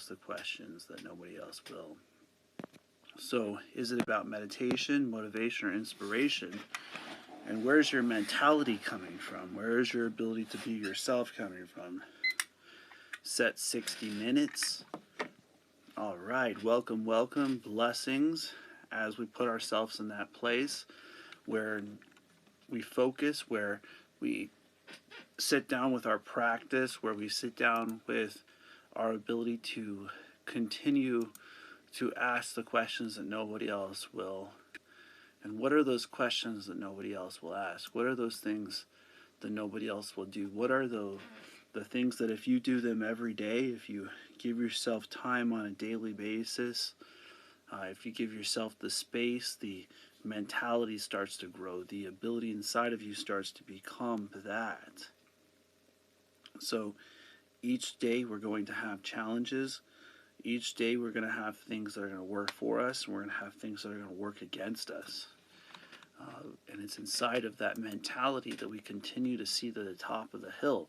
the questions that nobody else will. So, is it about meditation, motivation, or inspiration? And where's your mentality coming from? Where is your ability to be yourself coming from? Set 60 minutes. All right, welcome, welcome, blessings as we put ourselves in that place where we focus, where we sit down with our practice, where we sit down with our ability to continue to ask the questions that nobody else will. And what are those questions that nobody else will ask? What are those things that nobody else will do? What are the things that if you do them every day, if you give yourself time on a daily basis, if you give yourself the space, the mentality starts to grow, the ability inside of you starts to become that. So each day we're going to have challenges. Each day we're going to have things that are going to work for us, and we're going to have things that are going to work against us. And it's inside of that mentality that we continue to see to the top of the hill.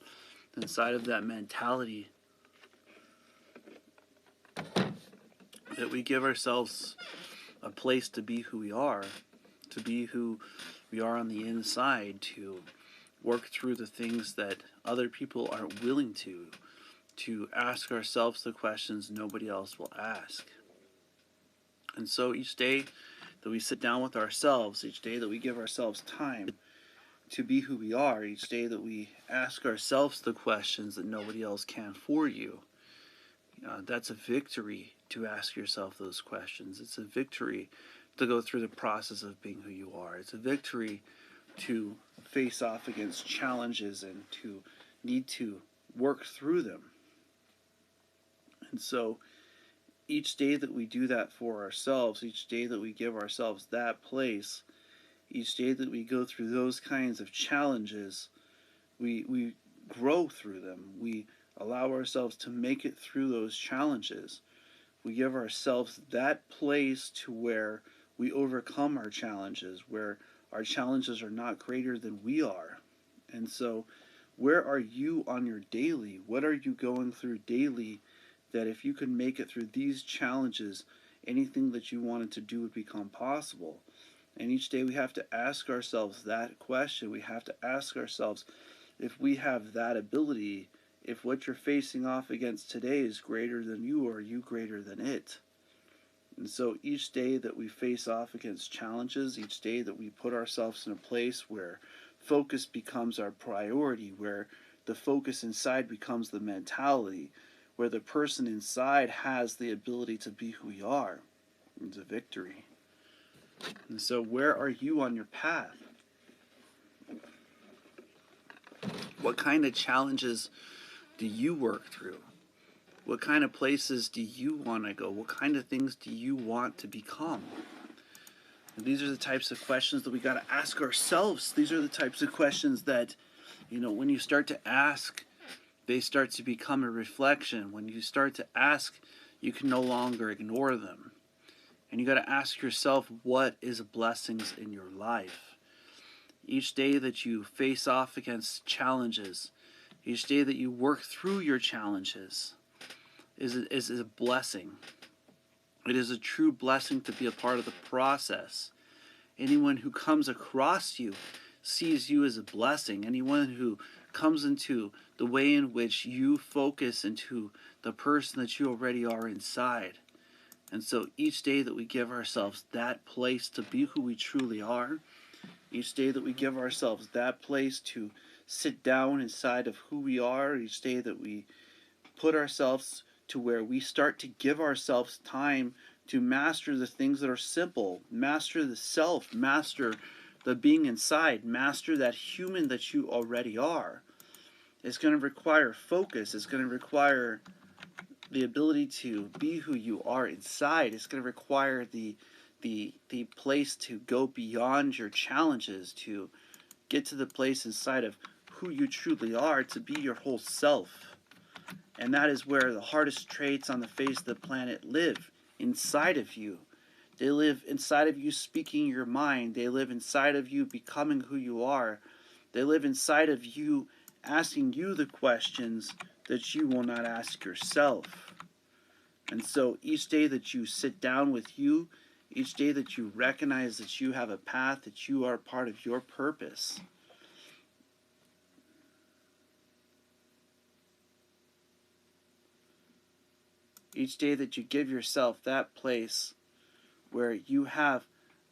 Inside of that mentality that we give ourselves a place to be who we are, to be who we are on the inside, to work through the things that other people aren't willing to ask ourselves the questions nobody else will ask. And so each day that we sit down with ourselves, each day that we give ourselves time to be who we are, each day that we ask ourselves the questions that nobody else can for you, that's a victory to ask yourself those questions. It's a victory to go through the process of being who you are. It's a victory to face off against challenges and to need to work through them. And so each day that we do that for ourselves, each day that we give ourselves that place, each day that we go through those kinds of challenges, we grow through them. We allow ourselves to make it through those challenges. We give ourselves that place to where we overcome our challenges, where our challenges are not greater than we are. And so, where are you on your daily? What are you going through daily that if you can make it through these challenges, anything that you wanted to do would become possible? And each day we have to ask ourselves that question. We have to ask ourselves if we have that ability, if what you're facing off against today is greater than you, or are you greater than it? And so each day that we face off against challenges, each day that we put ourselves in a place where focus becomes our priority, where the focus inside becomes the mentality, where the person inside has the ability to be who we are, it's a victory. And so where are you on your path? What kind of challenges do you work through? What kind of places do you want to go? What kind of things do you want to become? And these are the types of questions that we got to ask ourselves. These are the types of questions that, when you start to ask, they start to become a reflection. When you start to ask, you can no longer ignore them. And you got to ask yourself, what is blessings in your life? Each day that you face off against challenges, each day that you work through your challenges is a blessing. It is a true blessing to be a part of the process. Anyone who comes across you sees you as a blessing. Anyone who comes into the way in which you focus into the person that you already are inside. And so each day that we give ourselves that place to be who we truly are, each day that we give ourselves that place to sit down inside of who we are, each day that we put ourselves to where we start to give ourselves time to master the things that are simple, master the self, master the being inside, master that human that you already are. It's going to require focus. It's going to require the ability to be who you are inside. It's going to require the place to go beyond your challenges, to get to the place inside of who you truly are, to be your whole self. And that is where the hardest traits on the face of the planet live, inside of you. They live inside of you speaking your mind. They live inside of you becoming who you are. They live inside of you asking you the questions that you will not ask yourself. And so each day that you sit down with you, each day that you recognize that you have a path, that you are part of your purpose, each day that you give yourself that place where you have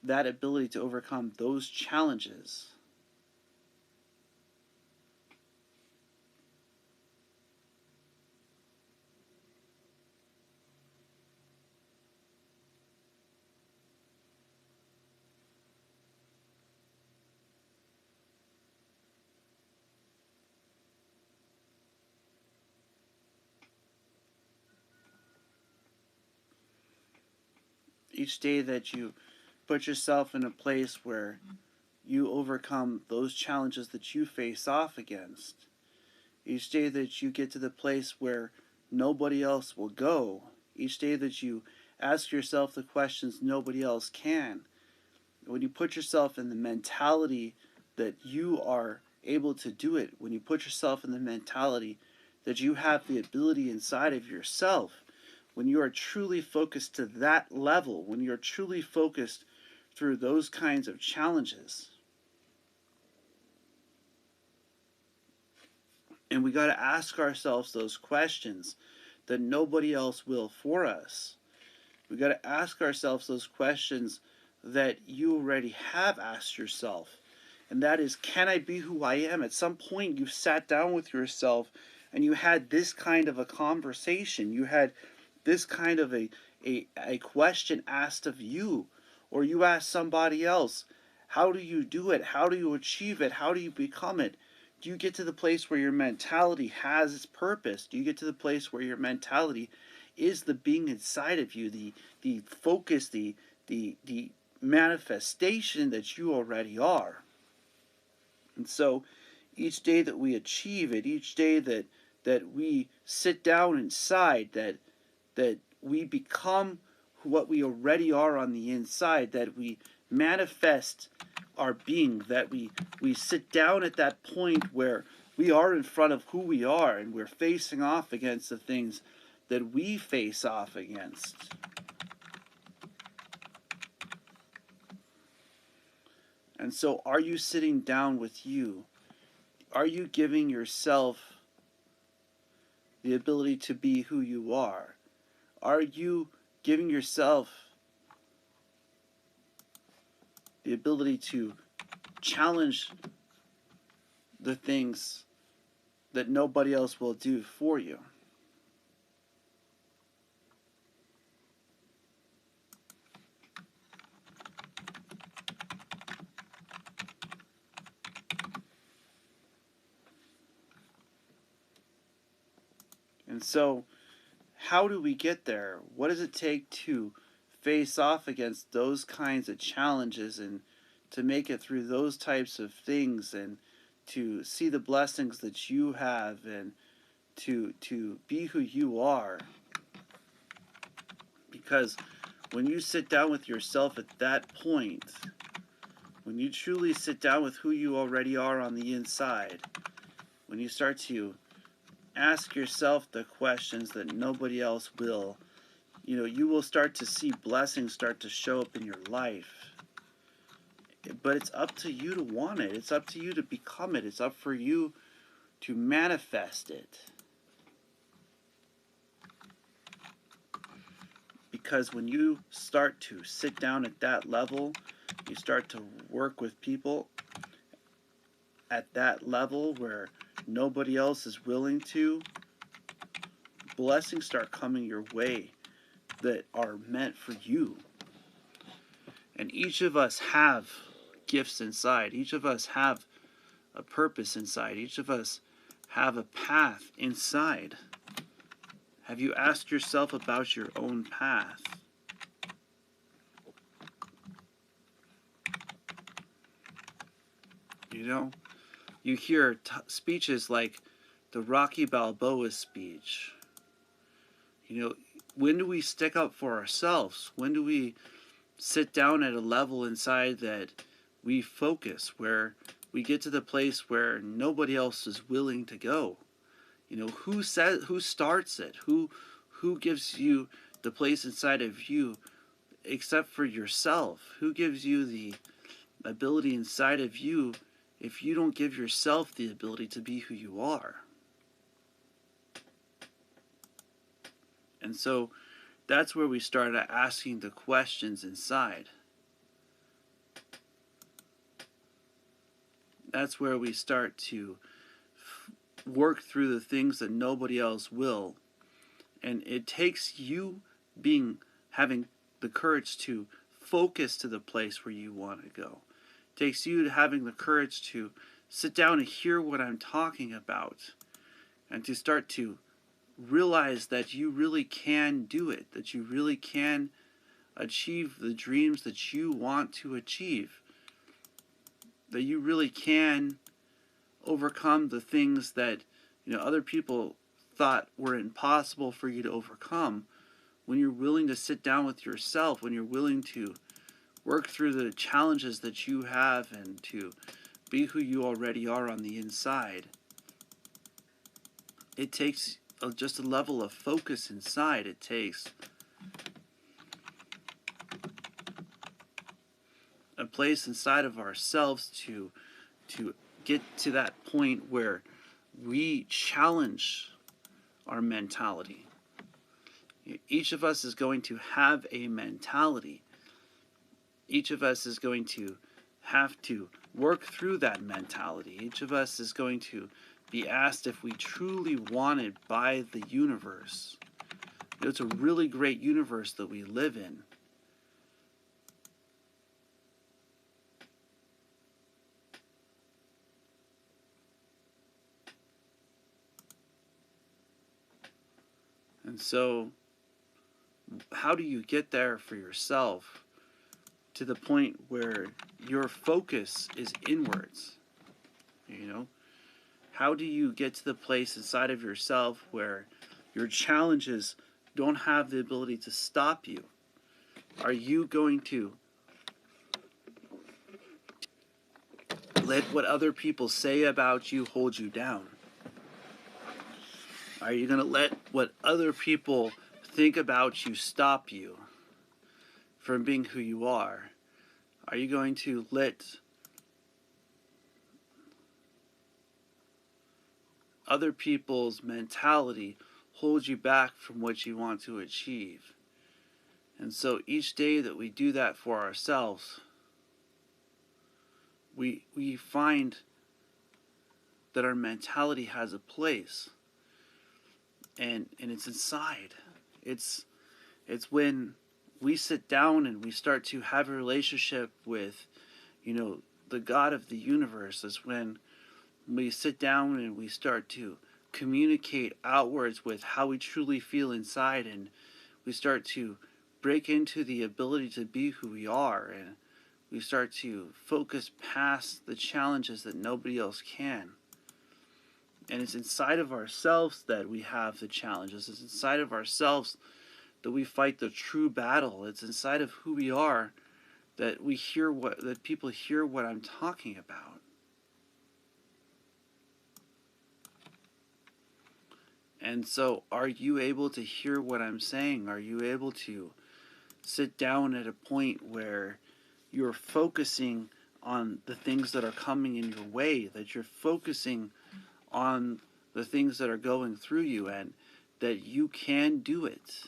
that ability to overcome those challenges, each day that you put yourself in a place where you overcome those challenges that you face off against, each day that you get to the place where nobody else will go, each day that you ask yourself the questions nobody else can, when you put yourself in the mentality that you are able to do it, when you put yourself in the mentality that you have the ability inside of yourself, when you are truly focused to that level, when you're truly focused through those kinds of challenges. And we got to ask ourselves those questions that nobody else will for us. We got to ask ourselves those questions that you already have asked yourself. And that is, can I be who I am? At some point, you sat down with yourself and you had this kind of a conversation. You had this kind of a question asked of you, or you asked somebody else, how do you do it? How do you achieve it? How do you become it? Do you get to the place where your mentality has its purpose? Do you get to the place where your mentality is the being inside of you, the focus, the manifestation that you already are? And so each day that we achieve it, each day that we sit down inside, that we become what we already are on the inside, that we manifest our being, that we sit down at that point where we are in front of who we are and we're facing off against the things that we face off against. And so are you sitting down with you? Are you giving yourself the ability to be who you are? Are you giving yourself the ability to challenge the things that nobody else will do for you? And so, how do we get there? What does it take to face off against those kinds of challenges and to make it through those types of things and to see the blessings that you have and to be who you are? Because when you sit down with yourself at that point, when you truly sit down with who you already are on the inside, when you start to ask yourself the questions that nobody else will, you will start to see blessings start to show up in your life. But it's up to you to want it. It's up to you to become it. It's up for you to manifest it. Because when you start to sit down at that level, you start to work with people at that level where nobody else is willing to, blessings start coming your way that are meant for you. And each of us have gifts inside. Each of us have a purpose inside. Each of us have a path inside. Have you asked yourself about your own path? You hear speeches like the Rocky Balboa speech. When do we stick up for ourselves? When do we sit down at a level inside that we focus, where we get to the place where nobody else is willing to go? Who starts it? Who gives you the place inside of you except for yourself? Who gives you the ability inside of you if you don't give yourself the ability to be who you are? And so that's where we started asking the questions inside. That's where we start to work through the things that nobody else will. And it takes you having the courage to focus to the place where you want to go. It takes you having the courage to sit down and hear what I'm talking about, and to start to realize that you really can do it, that you really can achieve the dreams that you want to achieve, that you really can overcome the things that other people thought were impossible for you to overcome. When you're willing to sit down with yourself, when you're willing to work through the challenges that you have and to be who you already are on the inside, it takes just a level of focus inside. It takes a place inside of ourselves to get to that point where we challenge our mentality. Each of us is going to have a mentality. Each of us is going to have to work through that mentality. Each of us is going to be asked if we truly want it by the universe. It's a really great universe that we live in. And so, how do you get there for yourself to the point where your focus is inwards? How do you get to the place inside of yourself where your challenges don't have the ability to stop you? Are you going to let what other people say about you hold you down? Are you going to let what other people think about you stop you from being who you are? Are you going to let other people's mentality hold you back from what you want to achieve? And so each day that we do that for ourselves, we find that our mentality has a place, and it's inside. It's when we sit down and we start to have a relationship with the God of the universe. Is when we sit down and we start to communicate outwards with how we truly feel inside, and we start to break into the ability to be who we are, and we start to focus past the challenges that nobody else can. And it's inside of ourselves that we have the challenges. It's inside of ourselves that we fight the true battle. It's inside of who we are that that people hear what I'm talking about. And so, are you able to hear what I'm saying? Are you able to sit down at a point where you're focusing on the things that are coming in your way, that you're focusing on the things that are going through you, and that you can do it?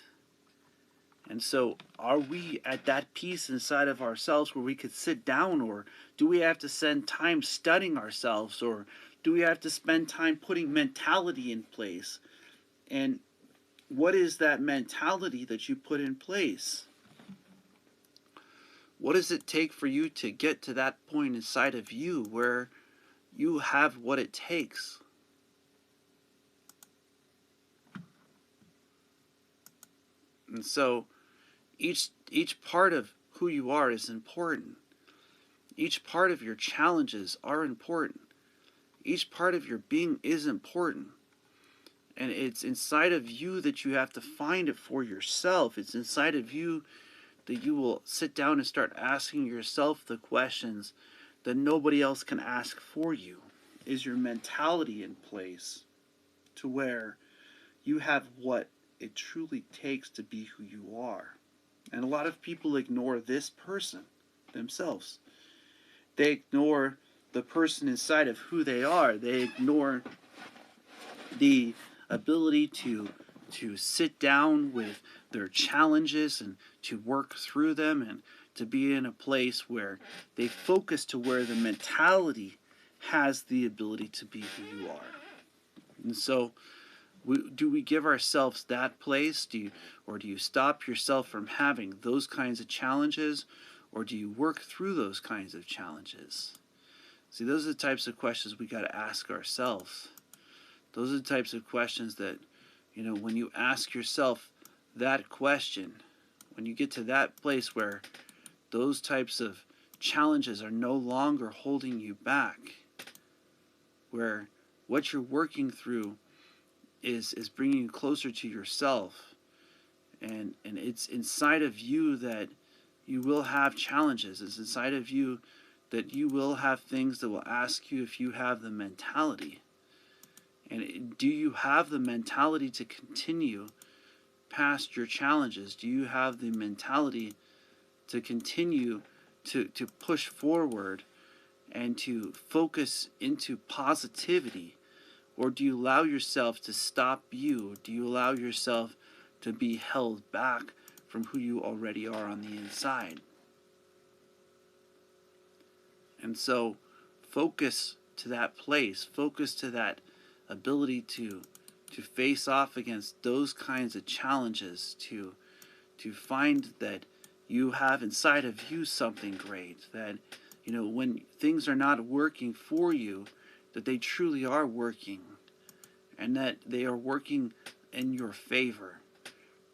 And so, are we at that peace inside of ourselves where we could sit down, or do we have to spend time studying ourselves, or do we have to spend time putting mentality in place? And what is that mentality that you put in place? What does it take for you to get to that point inside of you where you have what it takes? And so each part of who you are is important. Each part of your challenges are important. Each part of your being is important. And it's inside of you that you have to find it for yourself. It's inside of you that you will sit down and start asking yourself the questions that nobody else can ask for you. Is your mentality in place to where you have what it truly takes to be who you are. And a lot of people ignore this person themselves. They ignore the person inside of who they are. They ignore the ability to sit down with their challenges and to work through them, and to be in a place where they focus to where the mentality has the ability to be who you are. And so do we give ourselves that place? Or do you stop yourself from having those kinds of challenges? Or do you work through those kinds of challenges? See, those are the types of questions we got to ask ourselves. Those are the types of questions that, when you ask yourself that question, when you get to that place where those types of challenges are no longer holding you back, where what you're working through is bringing you closer to yourself, and it's inside of you that you will have challenges. It's inside of you that you will have things that will ask you if you have the mentality. And do you have the mentality to continue past your challenges? Do you have the mentality to continue to push forward and to focus into positivity? Or do you allow yourself to stop you? Do you allow yourself to be held back from who you already are on the inside? And so focus to that place, focus to that ability to face off against those kinds of challenges, to find that you have inside of you something great, that when things are not working for you, that they truly are working, and that they are working in your favor.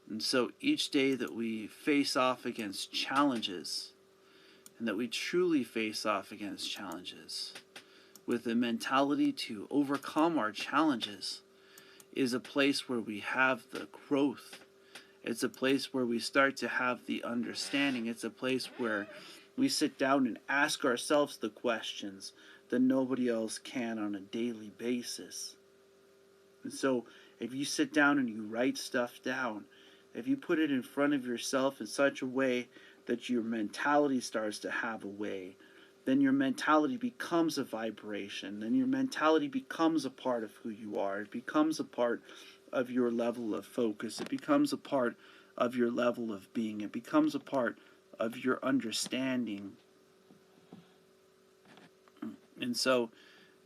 And so each day that we face off against challenges, and that we truly face off against challenges with the mentality to overcome our challenges, is a place where we have the growth. It's a place where we start to have the understanding. It's a place where we sit down and ask ourselves the questions that nobody else can on a daily basis. And so if you sit down and you write stuff down, if you put it in front of yourself in such a way that your mentality starts to have a way, then your mentality becomes a vibration. Then your mentality becomes a part of who you are. It becomes a part of your level of focus. It becomes a part of your level of being. It becomes a part of your understanding. And so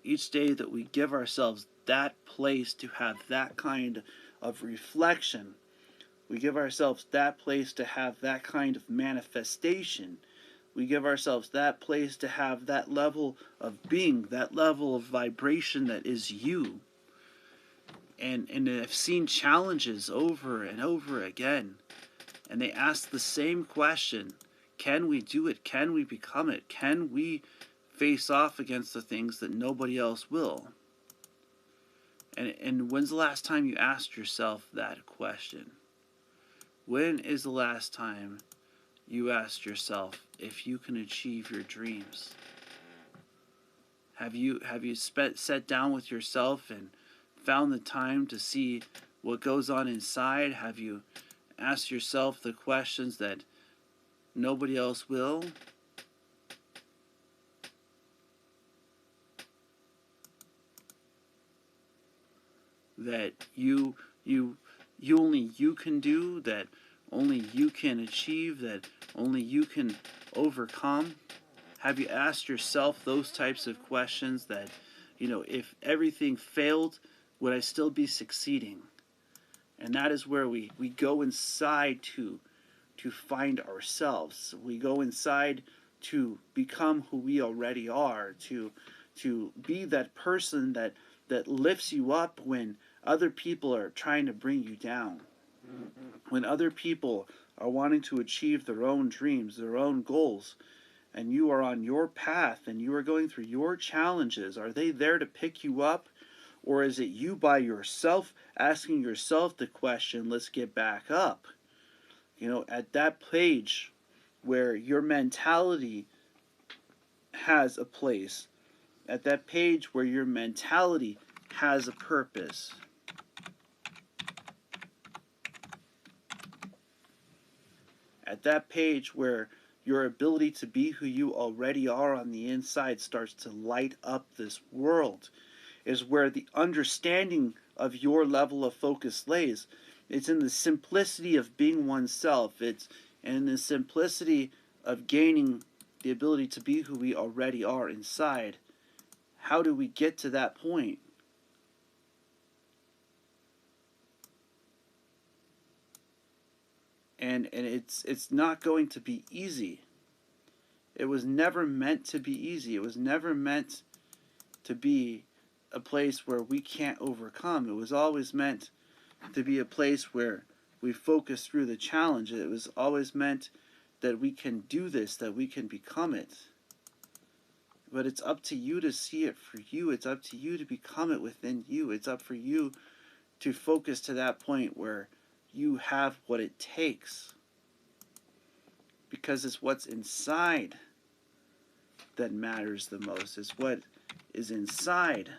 each day that we give ourselves that place to have that kind of reflection, we give ourselves that place to have that kind of manifestation, we give ourselves that place to have that level of being, that level of vibration that is you. And I've seen challenges over and over again, and they ask the same question: can we do it? Can we become it? Can we face off against the things that nobody else will? And when's the last time you asked yourself that question? When is the last time you asked yourself if you can achieve your dreams? Have you sat down with yourself and found the time to see what goes on inside? Have you asked yourself the questions that nobody else will? That only you can do, that only you can achieve, that only you can overcome? Have you asked yourself those types of questions that, if everything failed, would I still be succeeding? And that is where we go inside to find ourselves. We go inside to become who we already are, to be that person that lifts you up when other people are trying to bring you down. When other people are wanting to achieve their own dreams, their own goals, and you are on your path and you are going through your challenges, are they there to pick you up? Or is it you by yourself asking yourself the question, let's get back up? At that page where your mentality has a place, at that page where your mentality has a purpose, At that page where your ability to be who you already are on the inside starts to light up this world, is where the understanding of your level of focus lays. It's in the simplicity of being oneself. It's in the simplicity of gaining the ability to be who we already are inside. How do we get to that point? And it's not going to be easy. It was never meant to be easy. It was never meant to be a place where we can't overcome. It was always meant to be a place where we focus through the challenge. It was always meant that we can do this, that we can become it. But it's up to you to see it for you. It's up to you to become it within you. It's up for you to focus to that point where you have what it takes. Because it's what's inside that matters the most. It's what is inside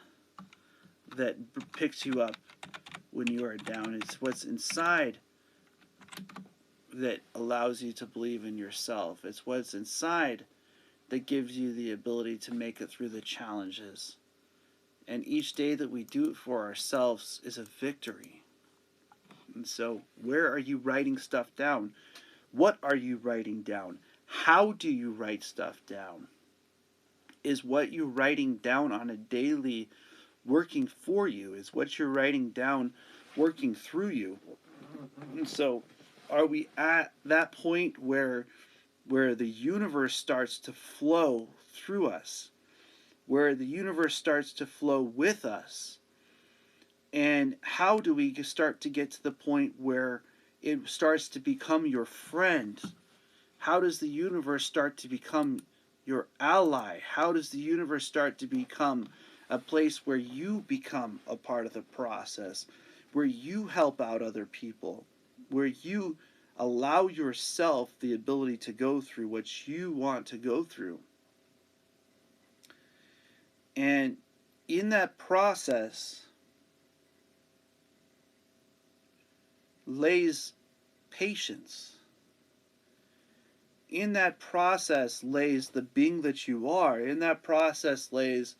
that picks you up when you are down. It's what's inside that allows you to believe in yourself. It's what's inside that gives you the ability to make it through the challenges. And each day that we do it for ourselves is a victory. And so, where are you writing stuff down? What are you writing down? How do you write stuff down? Is what you're writing down on a daily working for you? Is what you're writing down working through you? And so, are we at that point where the universe starts to flow through us? Where the universe starts to flow with us? And how do we start to get to the point where it starts to become your friend? How does the universe start to become your ally? How does the universe start to become a place where you become a part of the process, where you help out other people, where you allow yourself the ability to go through what you want to go through? And in that process lays patience. In that process lays the being that you are. In that process lays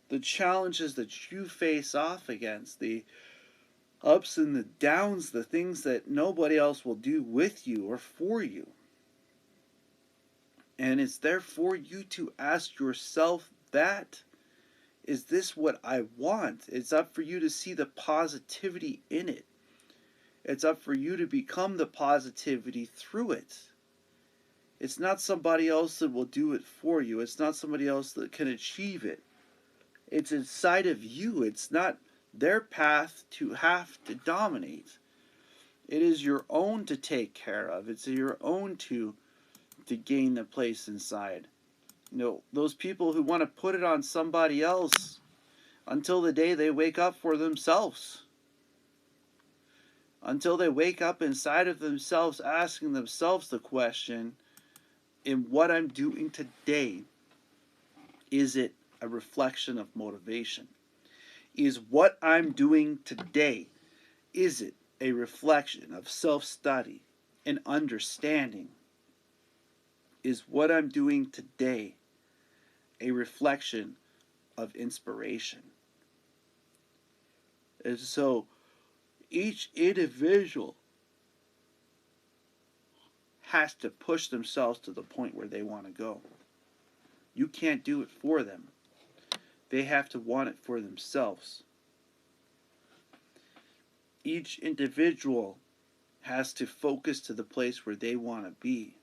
the challenges that you face off against, the ups and the downs, the things that nobody else will do with you or for you. And it's there for you to ask yourself that. Is this what I want? It's up for you to see the positivity in it. It's up for you to become the positivity through it. It's not somebody else that will do it for you. It's not somebody else that can achieve it. It's inside of you. It's not their path to have to dominate. It is your own to take care of. It's your own to gain the place inside. You know, those people who want to put it on somebody else until the day they wake up for themselves. Until they wake up inside of themselves asking themselves the question, in what I'm doing today, is it a reflection of motivation? Is what I'm doing today, is it a reflection of self-study and understanding? Is what I'm doing today a reflection of inspiration? And so each individual has to push themselves to the point where they want to go. You can't do it for them. They have to want it for themselves. Each individual has to focus to the place where they want to be.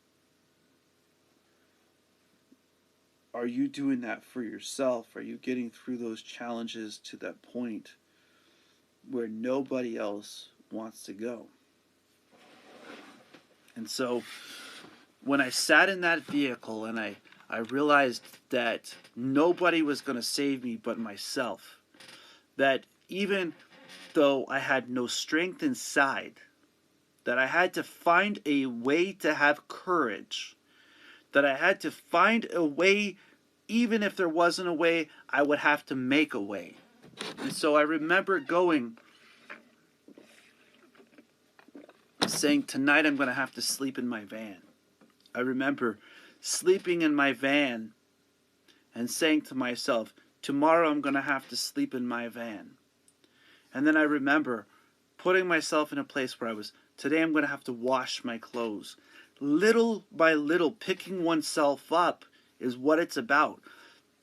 Are you doing that for yourself? Are you getting through those challenges to that point where nobody else wants to go? And so when I sat in that vehicle and I realized that nobody was going to save me but myself, that even though I had no strength inside, that I had to find a way to have courage, that I had to find a way, even if there wasn't a way, I would have to make a way. And so I remember going, saying, tonight I'm going to have to sleep in my van. I remember sleeping in my van and saying to myself, tomorrow I'm going to have to sleep in my van. And then I remember putting myself in a place where today I'm going to have to wash my clothes. Little by little, picking oneself up is what it's about.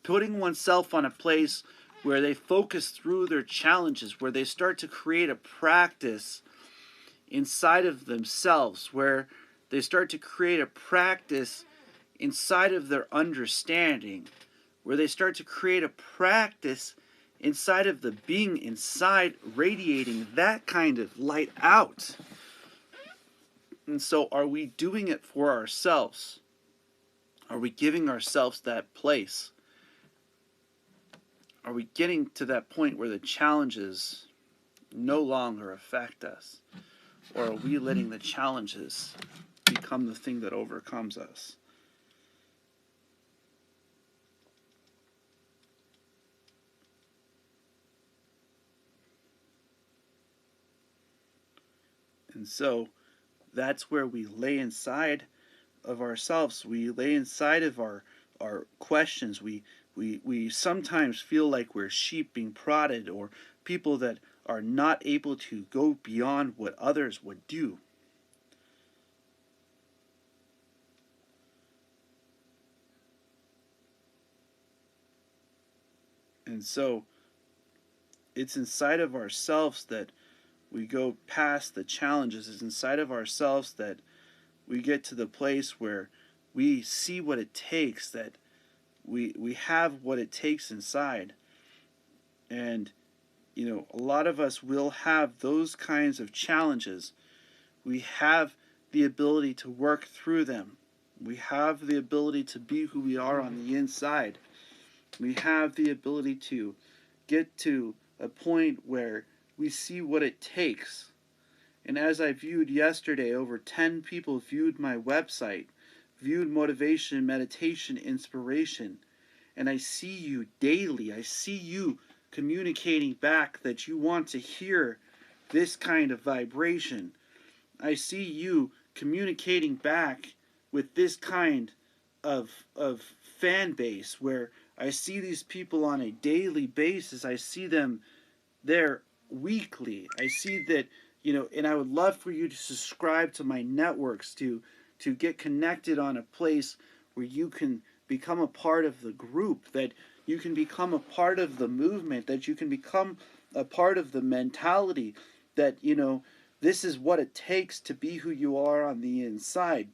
Putting oneself on a place where they focus through their challenges, where they start to create a practice inside of themselves, where they start to create a practice inside of their understanding, where they start to create a practice inside of the being inside, radiating that kind of light out. And so are we doing it for ourselves? Are we giving ourselves that place? Are we getting to that point where the challenges no longer affect us? Or are we letting the challenges become the thing that overcomes us? And so that's where we lay inside of ourselves. We lay inside of our questions. We sometimes feel like we're sheep being prodded, or people that are not able to go beyond what others would do. And so it's inside of ourselves that we go past the challenges. It's inside of ourselves that we get to the place where we see what it takes, that we have what it takes inside. And a lot of us will have those kinds of challenges. We have the ability to work through them. We have the ability to be who we are on the inside. We have the ability to get to a point where we see what it takes. And as I viewed yesterday, over 10 people viewed my website, viewed Motivation, Meditation, Inspiration, and I see you daily. I see you communicating back that you want to hear this kind of vibration. I see you communicating back with this kind of fan base, where I see these people on a daily basis. I see them there weekly. I see that, and I would love for you to subscribe to my networks, to get connected on a place where you can become a part of the group, that you can become a part of the movement, that you can become a part of the mentality, that, this is what it takes to be who you are on the inside,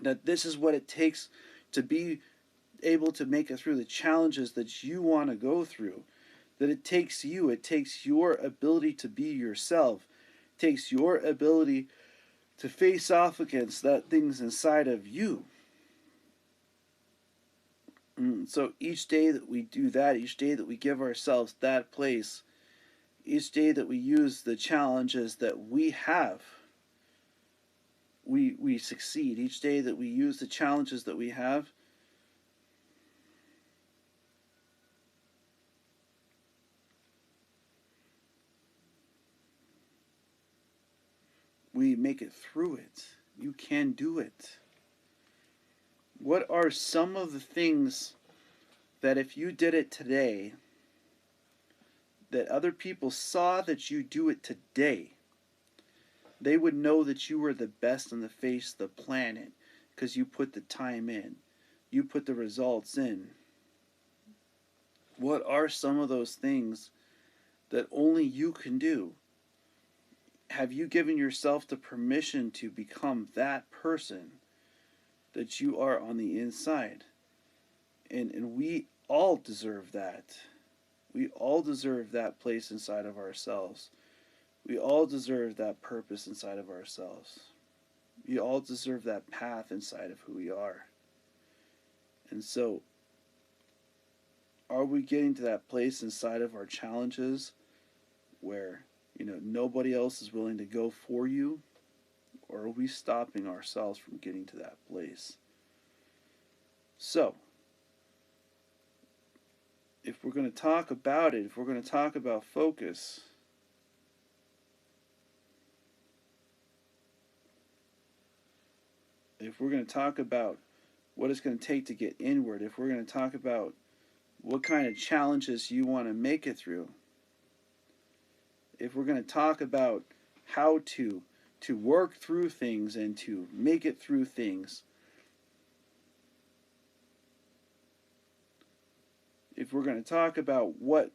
that this is what it takes to be able to make it through the challenges that you want to go through, that it takes your ability to be yourself, it takes your ability to face off against that things inside of you. So each day that we do that, each day that we give ourselves that place, each day that we use the challenges that we have, we succeed. Each day that we use the challenges that we have, we make it through it. You can do it. What are some of the things that if you did it today, that other people saw that you do it today, they would know that you were the best on the face of the planet because you put the time in, you put the results in? What are some of those things that only you can do? Have you given yourself the permission to become that person that you are on the inside? And we all deserve that. We all deserve that place inside of ourselves. We all deserve that purpose inside of ourselves. We all deserve that path inside of who we are. And so, are we getting to that place inside of our challenges where, nobody else is willing to go for you? Or are we stopping ourselves from getting to that place? So, if we're going to talk about it, if we're going to talk about focus, if we're going to talk about what it's going to take to get inward, if we're going to talk about what kind of challenges you want to make it through, if we're going to talk about how to work through things and to make it through things, if we're going to talk about what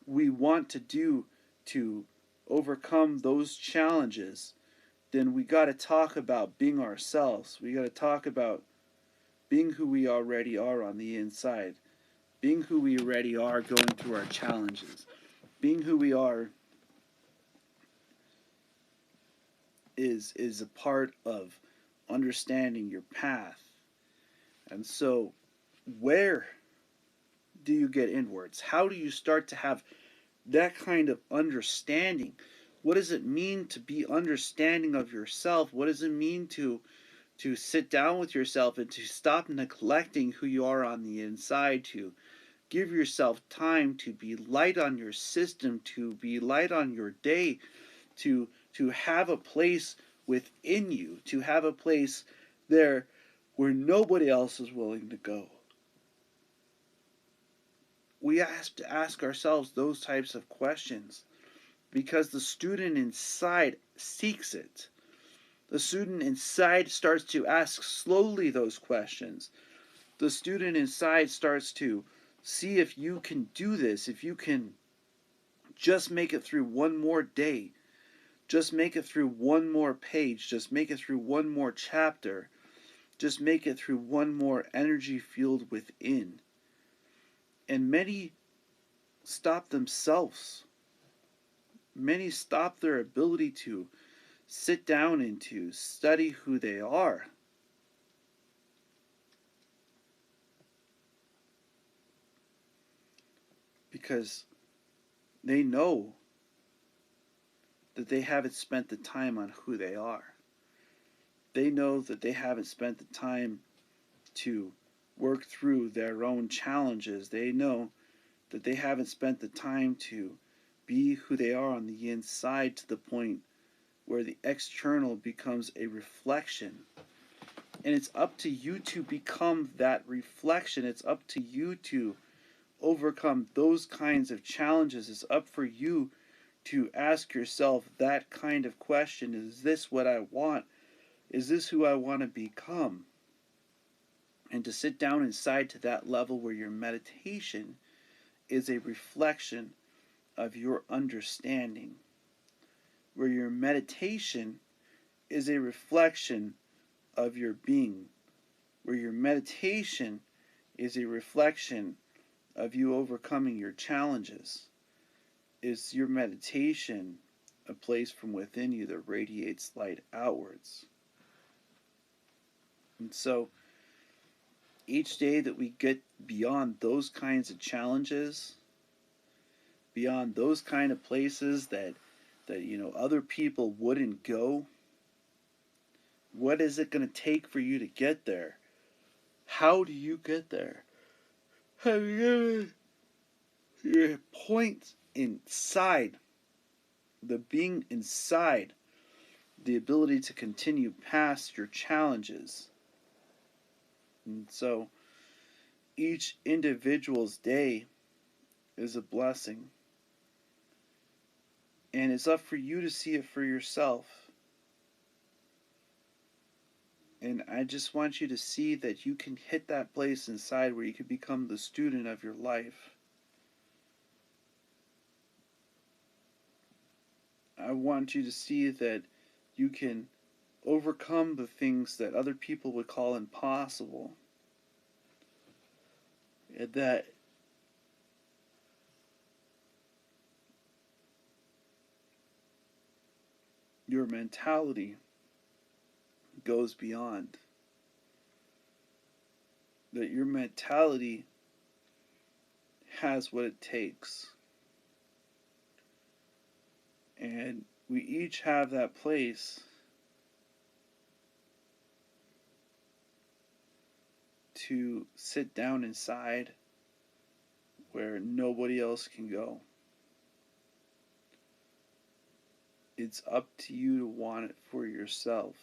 we want to do to overcome those challenges, then we got to talk about being ourselves. We got to talk about being who we already are on the inside, being who we already are going through our challenges, being who we are is a part of understanding your path. And so, where do you get inwards? How do you start to have that kind of understanding? What does it mean to be understanding of yourself? What does it mean to sit down with yourself and to stop neglecting who you are on the inside, to give yourself time to be light on your system, to be light on your day, to have a place within you, to have a place there where nobody else is willing to go? We have to ask ourselves those types of questions because the student inside seeks it. The student inside starts to ask slowly those questions. The student inside starts to see if you can do this, if you can just make it through one more day, just make it through one more page, just make it through one more chapter, just make it through one more energy field within. And many stop themselves. Many stop their ability to sit down and to study who they are. Because they know that they haven't spent the time on who they are. They know that they haven't spent the time to work through their own challenges. They know that they haven't spent the time to be who they are on the inside to the point where the external becomes a reflection. And it's up to you to become that reflection. It's up to you to overcome those kinds of challenges. It's up for you to ask yourself that kind of question. Is this what I want? Is this who I want to become? And to sit down inside to that level where your meditation is a reflection of your understanding, where your meditation is a reflection of your being, where your meditation is a reflection of you overcoming your challenges. Is your meditation a place from within you that radiates light outwards? And so each day that we get beyond those kinds of challenges, beyond those kind of places that other people wouldn't go, what is it going to take for you to get there? How do you get there? Have you your point inside, the being inside, the ability to continue past your challenges? And so each individual's day is a blessing. And it's up for you to see it for yourself. And I just want you to see that you can hit that place inside where you can become the student of your life. I want you to see that you can overcome the things that other people would call impossible. And that your mentality goes beyond. That your mentality has what it takes. And we each have that place to sit down inside where nobody else can go. It's up to you to want it for yourself.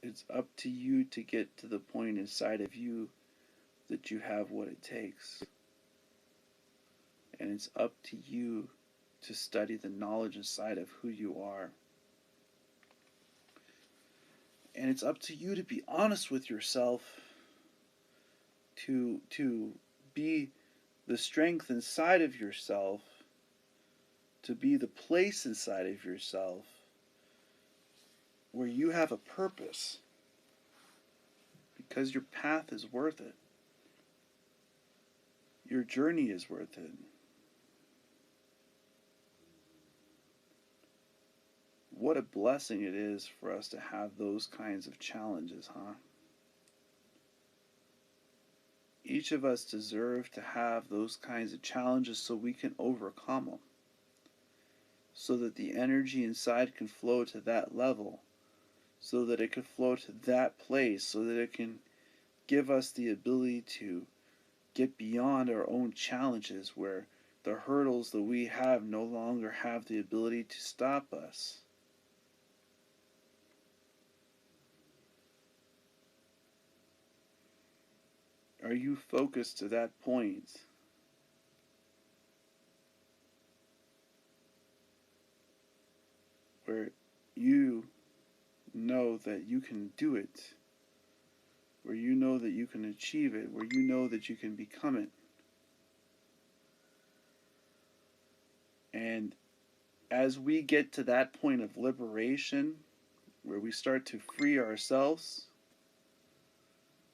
It's up to you to get to the point inside of you that you have what it takes. And it's up to you to study the knowledge inside of who you are. And it's up to you to be honest with yourself, to be the strength inside of yourself, to be the place inside of yourself where you have a purpose, because your path is worth it. Your journey is worth it. What a blessing it is for us to have those kinds of challenges, huh? Each of us deserve to have those kinds of challenges so we can overcome them, so that the energy inside can flow to that level, so that it can flow to that place, so that it can give us the ability to get beyond our own challenges, where the hurdles that we have no longer have the ability to stop us. Are you focused to that point where you know that you can do it, where you know that you can achieve it, where you know that you can become it? And as we get to that point of liberation, where we start to free ourselves,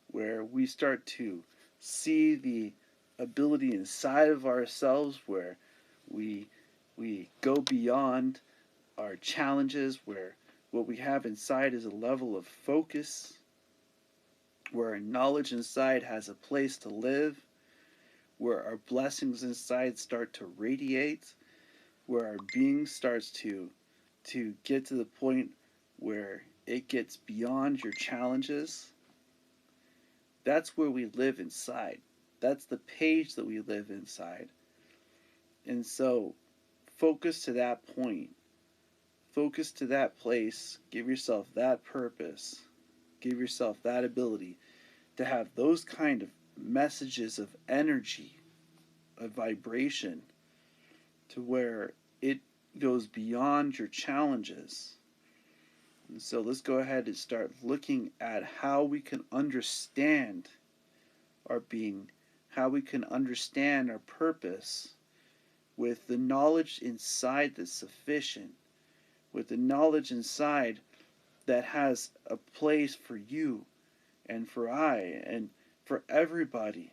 where we start to see the ability inside of ourselves, where we go beyond our challenges, where what we have inside is a level of focus, where our knowledge inside has a place to live, where our blessings inside start to radiate, where our being starts to get to the point where it gets beyond your challenges. That's where we live inside. That's the page that we live inside. And so focus to that point. Focus to that place. Give yourself that purpose. Give yourself that ability to have those kind of messages of energy, of vibration, to where it goes beyond your challenges. And so let's go ahead and start looking at how we can understand our being, how we can understand our purpose with the knowledge inside that's sufficient, with the knowledge inside that has a place for you and for I and for everybody.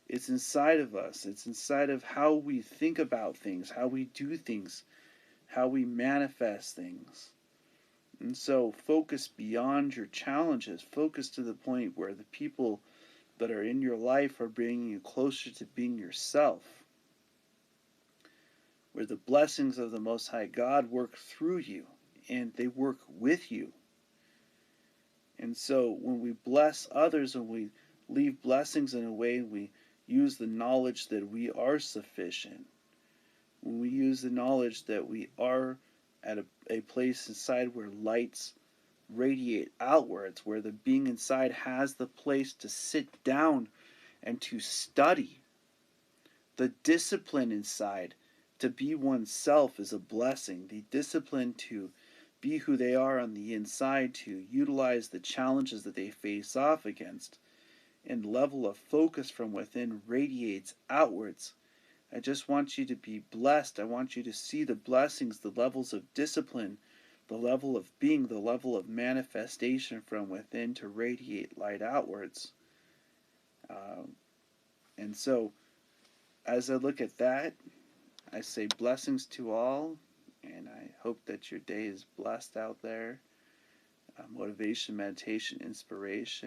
It's inside of us. It's inside of how we think about things, how we do things, how we manifest things. And so focus beyond your challenges. Focus to the point where the people that are in your life are bringing you closer to being yourself, where the blessings of the Most High God work through you and they work with you. And so when we bless others and we leave blessings in a way, we use the knowledge that we are sufficient. When we use the knowledge that we are at a place inside where lights radiate outwards, where the being inside has the place to sit down and to study. The discipline inside to be oneself is a blessing. The discipline to be who they are on the inside, to utilize the challenges that they face off against, and level of focus from within radiates outwards. I just want you to be blessed. I want you to see the blessings, the levels of discipline, the level of being, the level of manifestation from within to radiate light outwards. And so, as I look at that, I say blessings to all, and I hope that your day is blessed out there. Motivation, meditation, inspiration.